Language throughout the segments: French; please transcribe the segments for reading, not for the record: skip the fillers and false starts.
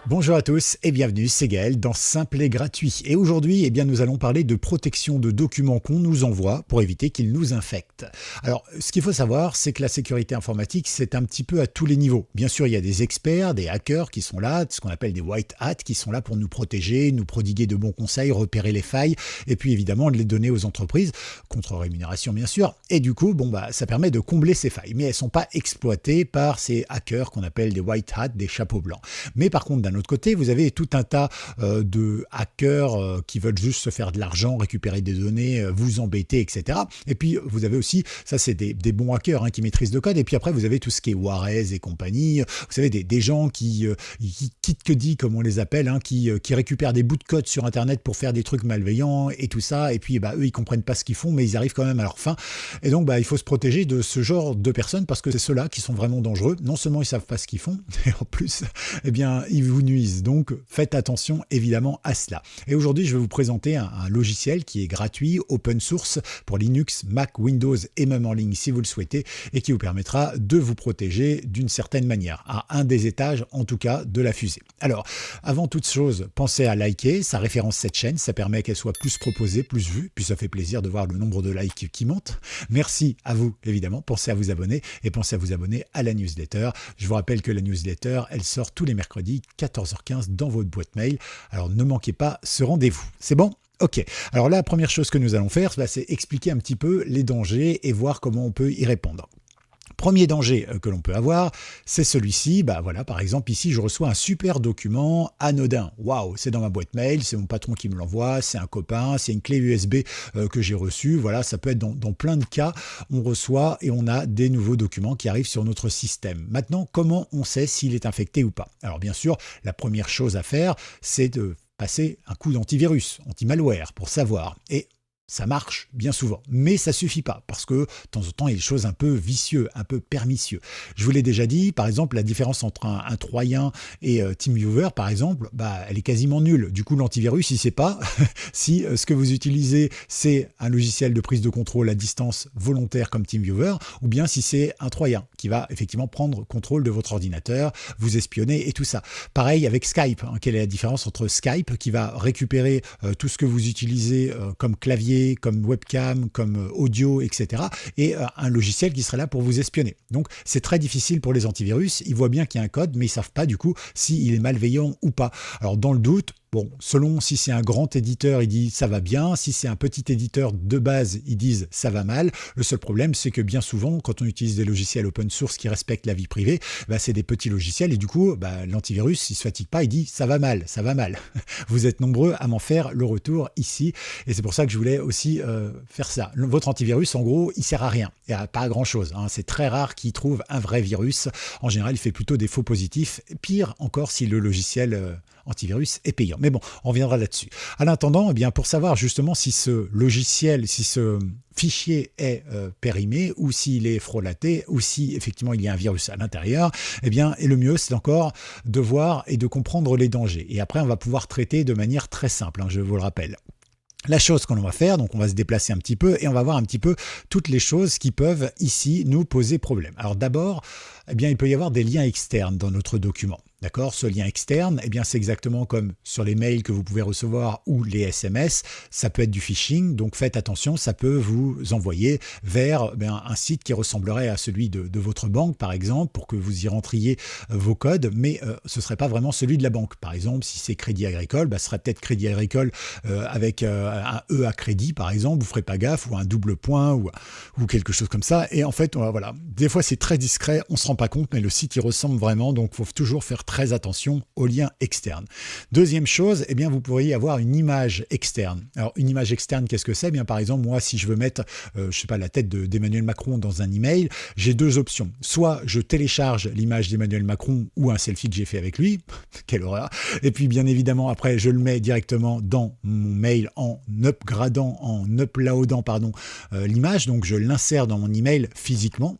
Bonjour à tous et bienvenue, c'est Gaël dans Simple et Gratuit. Et aujourd'hui, nous allons parler de protection de documents qu'on nous envoie pour éviter qu'ils nous infectent. Alors, ce qu'il faut savoir, c'est que la sécurité informatique, c'est un petit peu à tous les niveaux. Bien sûr, il y a des experts, des hackers qui sont là, ce qu'on appelle des white hats, qui sont là pour nous protéger, nous prodiguer de bons conseils, repérer les failles, et puis évidemment de les donner aux entreprises, contre rémunération bien sûr. Et du coup, ça permet de combler ces failles. Mais elles ne sont pas exploitées par ces hackers qu'on appelle des white hats, des chapeaux blancs. Mais par contre, d'un autre côté, vous avez tout un tas de hackers qui veulent juste se faire de l'argent, récupérer des données, vous embêter, etc. Et puis, vous avez aussi, ça c'est des bons hackers qui maîtrisent le code. Et puis après, vous avez tout ce qui est Warez et compagnie. Vous savez, des gens qui quitte que dit, comme on les appelle, qui récupèrent des bouts de code sur Internet pour faire des trucs malveillants et tout ça. Et puis, eux, ils comprennent pas ce qu'ils font, mais ils arrivent quand même à leur fin. Et donc, il faut se protéger de ce genre de personnes parce que c'est ceux-là qui sont vraiment dangereux. Non seulement ils savent pas ce qu'ils font, et en plus, ils vous nuisent. Donc, faites attention évidemment à cela. Et aujourd'hui, je vais vous présenter un logiciel qui est gratuit, open source pour Linux, Mac, Windows et même en ligne si vous le souhaitez et qui vous permettra de vous protéger d'une certaine manière, à un des étages en tout cas de la fusée. Alors, avant toute chose, pensez à liker, ça référence cette chaîne, ça permet qu'elle soit plus proposée, plus vue, puis ça fait plaisir de voir le nombre de likes qui monte. Merci à vous évidemment, pensez à vous abonner et pensez à vous abonner à la newsletter. Je vous rappelle que la newsletter, elle sort tous les mercredis 14h15 dans votre boîte mail. Alors ne manquez pas ce rendez-vous. C'est bon ? Ok. Alors la première chose que nous allons faire, c'est expliquer un petit peu les dangers et voir comment on peut y répondre. Premier danger que l'on peut avoir, c'est celui-ci. Par exemple, ici, je reçois un super document anodin. Waouh, c'est dans ma boîte mail, c'est mon patron qui me l'envoie, c'est un copain, c'est une clé USB que j'ai reçue. Voilà, ça peut être dans plein de cas. On reçoit et on a des nouveaux documents qui arrivent sur notre système. Maintenant, comment on sait s'il est infecté ou pas? Alors bien sûr, la première chose à faire, c'est de passer un coup d'antivirus, anti-malware pour savoir. Et ça marche bien souvent, mais ça suffit pas parce que de temps en temps il y a des choses un peu vicieuses, un peu pernicieux. Je vous l'ai déjà dit, par exemple la différence entre un Troyen et TeamViewer par exemple, elle est quasiment nulle. Du coup l'antivirus il sait pas si ce que vous utilisez c'est un logiciel de prise de contrôle à distance volontaire comme TeamViewer ou bien si c'est un Troyen qui va effectivement prendre contrôle de votre ordinateur, vous espionner et tout ça. Pareil avec Skype, quelle est la différence entre Skype qui va récupérer tout ce que vous utilisez comme clavier, comme webcam, comme audio, etc. et un logiciel qui serait là pour vous espionner. Donc c'est très difficile pour les antivirus, ils voient bien qu'il y a un code, mais ils ne savent pas du coup s'il est malveillant ou pas. Alors dans le doute, selon si c'est un grand éditeur, ils disent ça va bien. Si c'est un petit éditeur de base, ils disent ça va mal. Le seul problème, c'est que bien souvent, quand on utilise des logiciels open source qui respectent la vie privée, c'est des petits logiciels et du coup, l'antivirus, il se fatigue pas, il dit ça va mal, ça va mal. Vous êtes nombreux à m'en faire le retour ici et c'est pour ça que je voulais aussi faire ça. Votre antivirus, en gros, il sert à rien. Il n'y a pas grand chose. C'est très rare qu'il trouve un vrai virus. En général, il fait plutôt des faux positifs. Pire encore si le logiciel antivirus est payant. Mais bon, on reviendra là-dessus. En attendant, pour savoir justement si ce logiciel, si ce fichier est périmé ou s'il est frelaté ou si effectivement il y a un virus à l'intérieur, et le mieux c'est encore de voir et de comprendre les dangers. Et après, on va pouvoir traiter de manière très simple, je vous le rappelle. La chose qu'on va faire, donc on va se déplacer un petit peu et on va voir un petit peu toutes les choses qui peuvent ici nous poser problème. Alors d'abord, il peut y avoir des liens externes dans notre document. D'accord, ce lien externe, c'est exactement comme sur les mails que vous pouvez recevoir ou les SMS, ça peut être du phishing, donc faites attention, ça peut vous envoyer vers un site qui ressemblerait à celui de votre banque par exemple, pour que vous y rentriez vos codes, mais ce ne serait pas vraiment celui de la banque. Par exemple, si c'est Crédit Agricole, ce serait peut-être Crédit Agricole avec un E à crédit par exemple, vous ne ferez pas gaffe, ou un double point, ou quelque chose comme ça, et en fait, voilà, des fois c'est très discret, on ne se rend pas compte, mais le site il ressemble vraiment, donc il faut toujours faire très attention aux liens externes. Deuxième chose, vous pourriez avoir une image externe. Alors une image externe, qu'est-ce que c'est? Par exemple, moi, si je veux mettre, la tête d'Emmanuel Macron dans un email, j'ai deux options. Soit je télécharge l'image d'Emmanuel Macron ou un selfie que j'ai fait avec lui, quelle horreur. Et puis bien évidemment, après, je le mets directement dans mon mail en uploadant l'image, donc je l'insère dans mon email physiquement.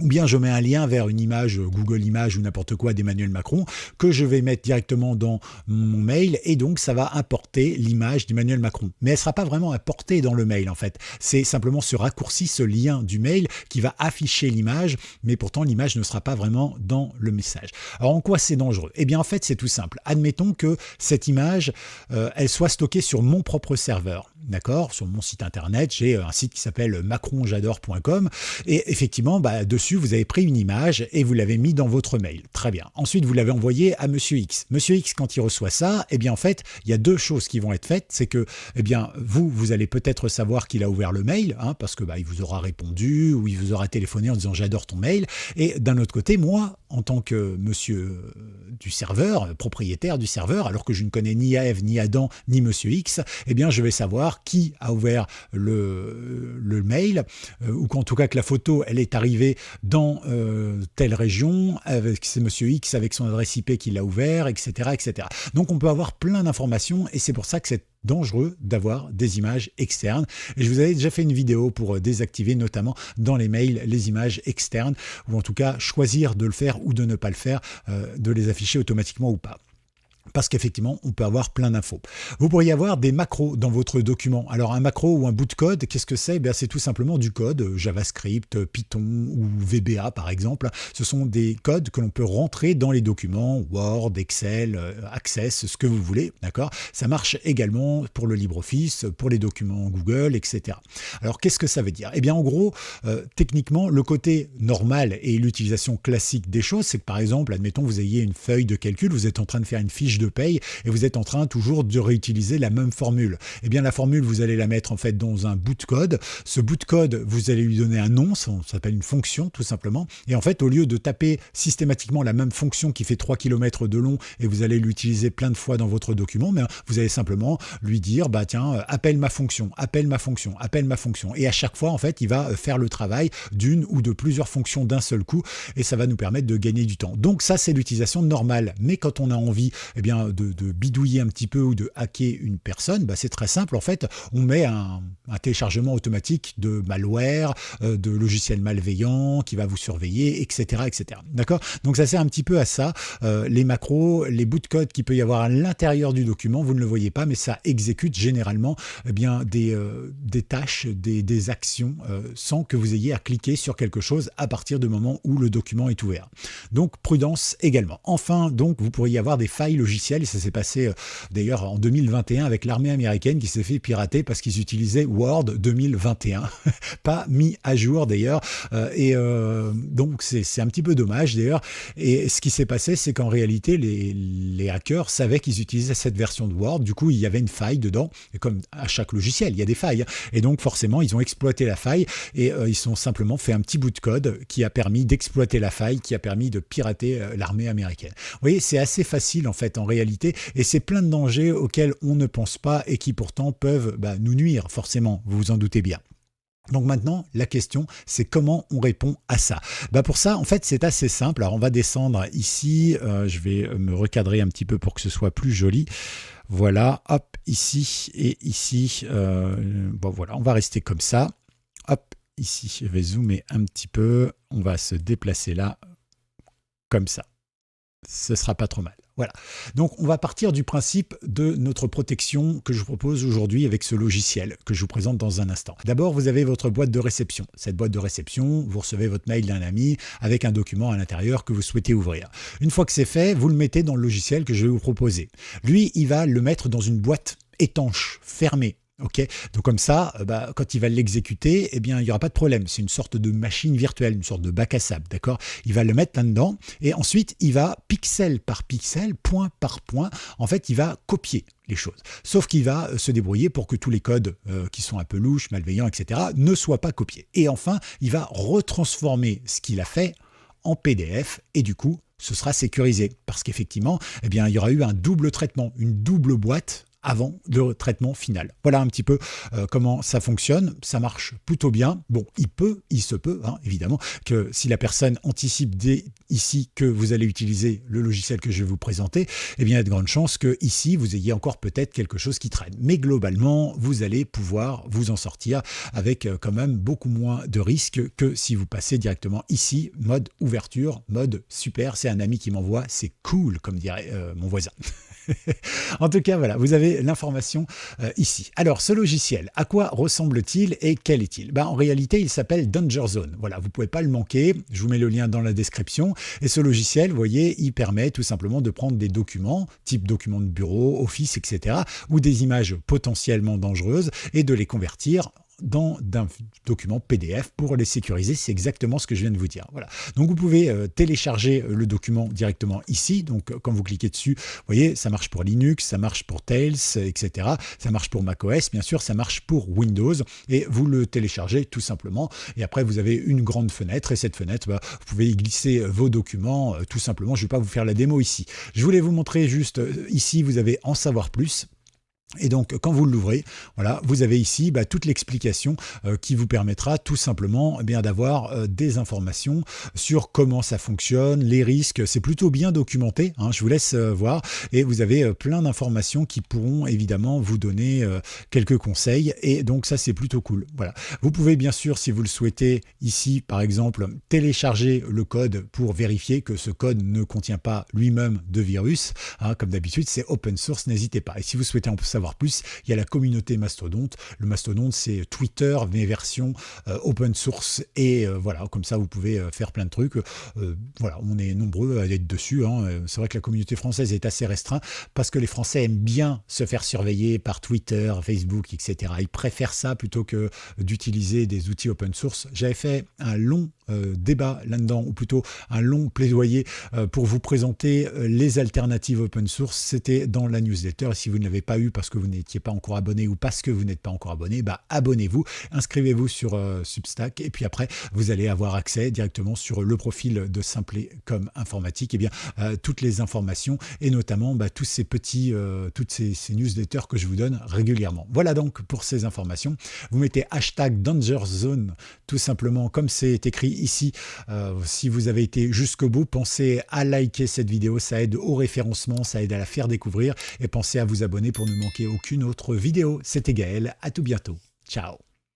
Ou bien je mets un lien vers une image Google Images ou n'importe quoi d'Emmanuel Macron que je vais mettre directement dans mon mail et donc ça va importer l'image d'Emmanuel Macron. Mais elle ne sera pas vraiment importée dans le mail en fait. C'est simplement ce raccourci, ce lien du mail qui va afficher l'image, mais pourtant l'image ne sera pas vraiment dans le message. Alors en quoi c'est dangereux? Eh bien en fait c'est tout simple. Admettons que cette image, elle soit stockée sur mon propre serveur. D'accord, sur mon site internet, j'ai un site qui s'appelle macronjadore.com et effectivement, dessus, vous avez pris une image et vous l'avez mis dans votre mail. Très bien. Ensuite, vous l'avez envoyé à Monsieur X. Monsieur X, quand il reçoit ça, eh bien en fait, il y a deux choses qui vont être faites. C'est que, eh bien, vous allez peut-être savoir qu'il a ouvert le mail, parce que il vous aura répondu ou il vous aura téléphoné en disant j'adore ton mail. Et d'un autre côté, moi, en tant que monsieur du serveur, propriétaire du serveur, alors que je ne connais ni Ève, ni Adam, ni Monsieur X, eh bien, je vais savoir qui a ouvert le mail, ou qu'en tout cas que la photo, elle est arrivée dans telle région, c'est Monsieur X avec son adresse IP qui l'a ouvert, etc., etc. Donc on peut avoir plein d'informations et c'est pour ça que c'est dangereux d'avoir des images externes. Et je vous avais déjà fait une vidéo pour désactiver notamment dans les mails les images externes, ou en tout cas choisir de le faire ou de ne pas le faire, de les afficher automatiquement ou pas. Parce qu'effectivement, on peut avoir plein d'infos. Vous pourriez avoir des macros dans votre document. Alors un macro ou un bout de code, qu'est-ce que c'est? C'est tout simplement du code, JavaScript, Python ou VBA par exemple. Ce sont des codes que l'on peut rentrer dans les documents, Word, Excel, Access, ce que vous voulez. D'accord? Ça marche également pour le LibreOffice, pour les documents Google, etc. Alors qu'est-ce que ça veut dire? Eh bien en gros, techniquement, le côté normal et l'utilisation classique des choses, c'est que par exemple, admettons vous ayez une feuille de calcul, vous êtes en train de faire une fiche de paye et vous êtes en train toujours de réutiliser la même formule. Eh bien la formule, vous allez la mettre en fait dans un bout de code. Ce bout de code, vous allez lui donner un nom, ça s'appelle une fonction tout simplement. Et en fait, au lieu de taper systématiquement la même fonction qui fait 3 km de long et vous allez l'utiliser plein de fois dans votre document, mais vous allez simplement lui dire, tiens, appelle ma fonction, appelle ma fonction, appelle ma fonction. Et à chaque fois, en fait, il va faire le travail d'une ou de plusieurs fonctions d'un seul coup et ça va nous permettre de gagner du temps. Donc ça, c'est l'utilisation normale. Mais quand on a envie de bidouiller un petit peu ou de hacker une personne, c'est très simple. En fait, on met un téléchargement automatique de malware, de logiciels malveillants qui va vous surveiller, etc., etc. D'accord? Donc ça sert un petit peu à ça. Les macros, les bouts de code qu'il peut y avoir à l'intérieur du document, vous ne le voyez pas, mais ça exécute généralement des tâches, des actions sans que vous ayez à cliquer sur quelque chose à partir du moment où le document est ouvert. Donc prudence également. Enfin, donc vous pourriez avoir des failles logicielles, et ça s'est passé d'ailleurs en 2021 avec l'armée américaine qui s'est fait pirater parce qu'ils utilisaient Word 2021, pas mis à jour d'ailleurs, donc c'est un petit peu dommage d'ailleurs. Et ce qui s'est passé, c'est qu'en réalité les hackers savaient qu'ils utilisaient cette version de Word, du coup il y avait une faille dedans, et comme à chaque logiciel il y a des failles, et donc forcément ils ont exploité la faille et ils ont simplement fait un petit bout de code qui a permis d'exploiter la faille, qui a permis de pirater l'armée américaine. Vous voyez, c'est assez facile en fait en réalité, et c'est plein de dangers auxquels on ne pense pas et qui pourtant peuvent nous nuire forcément, vous vous en doutez bien. Donc maintenant, la question, c'est comment on répond à ça. Pour ça, en fait, c'est assez simple. Alors, on va descendre ici. Je vais me recadrer un petit peu pour que ce soit plus joli. Voilà, hop, ici et ici. Voilà, on va rester comme ça. Hop, ici, je vais zoomer un petit peu. On va se déplacer là, comme ça. Ce sera pas trop mal. Voilà. Donc, on va partir du principe de notre protection que je vous propose aujourd'hui avec ce logiciel que je vous présente dans un instant. D'abord, vous avez votre boîte de réception. Cette boîte de réception, vous recevez votre mail d'un ami avec un document à l'intérieur que vous souhaitez ouvrir. Une fois que c'est fait, vous le mettez dans le logiciel que je vais vous proposer. Lui, il va le mettre dans une boîte étanche, fermée. Okay, donc comme ça, quand il va l'exécuter, il n'y aura pas de problème. C'est une sorte de machine virtuelle, une sorte de bac à sable, d'accord? Il va le mettre là-dedans et ensuite, il va pixel par pixel, point par point, en fait, il va copier les choses. Sauf qu'il va se débrouiller pour que tous les codes qui sont un peu louches, malveillants, etc., ne soient pas copiés. Et enfin, il va retransformer ce qu'il a fait en PDF et du coup, ce sera sécurisé parce qu'effectivement, il y aura eu un double traitement, une double boîte avant le traitement final. Voilà un petit peu comment ça fonctionne. Ça marche plutôt bien. Bon, il se peut, hein, évidemment, que si la personne anticipe dès ici que vous allez utiliser le logiciel que je vais vous présenter, eh bien, il y a de grandes chances que ici, vous ayez encore peut-être quelque chose qui traîne. Mais globalement, vous allez pouvoir vous en sortir avec quand même beaucoup moins de risques que si vous passez directement ici, mode ouverture, mode super, c'est un ami qui m'envoie, c'est cool, comme dirait mon voisin. En tout cas, voilà, vous avez l'information ici. Alors, ce logiciel, à quoi ressemble-t-il et quel est-il? En réalité, il s'appelle Danger Zone. Voilà, vous ne pouvez pas le manquer. Je vous mets le lien dans la description. Et ce logiciel, vous voyez, il permet tout simplement de prendre des documents, type documents de bureau, Office, etc., ou des images potentiellement dangereuses et de les convertir dans un document PDF pour les sécuriser. C'est exactement ce que je viens de vous dire. Voilà. Donc vous pouvez télécharger le document directement ici. Donc quand vous cliquez dessus, vous voyez, ça marche pour Linux, ça marche pour Tails, etc. Ça marche pour macOS, bien sûr, ça marche pour Windows. Et vous le téléchargez tout simplement. Et après, vous avez une grande fenêtre. Et cette fenêtre, vous pouvez y glisser vos documents tout simplement. Je ne vais pas vous faire la démo ici. Je voulais vous montrer juste ici, vous avez En savoir plus. Et donc, quand vous l'ouvrez, voilà, vous avez ici toute l'explication qui vous permettra tout simplement d'avoir des informations sur comment ça fonctionne, les risques. C'est plutôt bien documenté, hein, je vous laisse voir. Et vous avez plein d'informations qui pourront évidemment vous donner quelques conseils. Et donc, ça, c'est plutôt cool. Voilà. Vous pouvez bien sûr, si vous le souhaitez, ici, par exemple, télécharger le code pour vérifier que ce code ne contient pas lui-même de virus. Hein, comme d'habitude, c'est open source, n'hésitez pas. Et si vous souhaitez en savoir plus, il y a la communauté Mastodonte. Le Mastodonte, c'est Twitter, mais version open source. Et voilà, comme ça, vous pouvez faire plein de trucs. Voilà, on est nombreux à être dessus. Hein. C'est vrai que la communauté française est assez restreinte parce que les Français aiment bien se faire surveiller par Twitter, Facebook, etc. Ils préfèrent ça plutôt que d'utiliser des outils open source. J'avais fait un long débat là-dedans, ou plutôt un long plaidoyer pour vous présenter les alternatives open source. C'était dans la newsletter. Et si vous ne l'avez pas eu parce que vous n'étiez pas encore abonné ou parce que vous n'êtes pas encore abonné, abonnez-vous, inscrivez-vous sur Substack et puis après vous allez avoir accès directement sur le profil de Simplecom Informatique, toutes les informations et notamment tous ces petits, toutes ces newsletters que je vous donne régulièrement. Voilà donc pour ces informations. Vous mettez hashtag DangerZone tout simplement comme c'est écrit ici. Si vous avez été jusqu'au bout, pensez à liker cette vidéo, ça aide au référencement, ça aide à la faire découvrir et pensez à vous abonner pour ne manquer aucune autre vidéo. C'était Gaël, à tout bientôt. Ciao.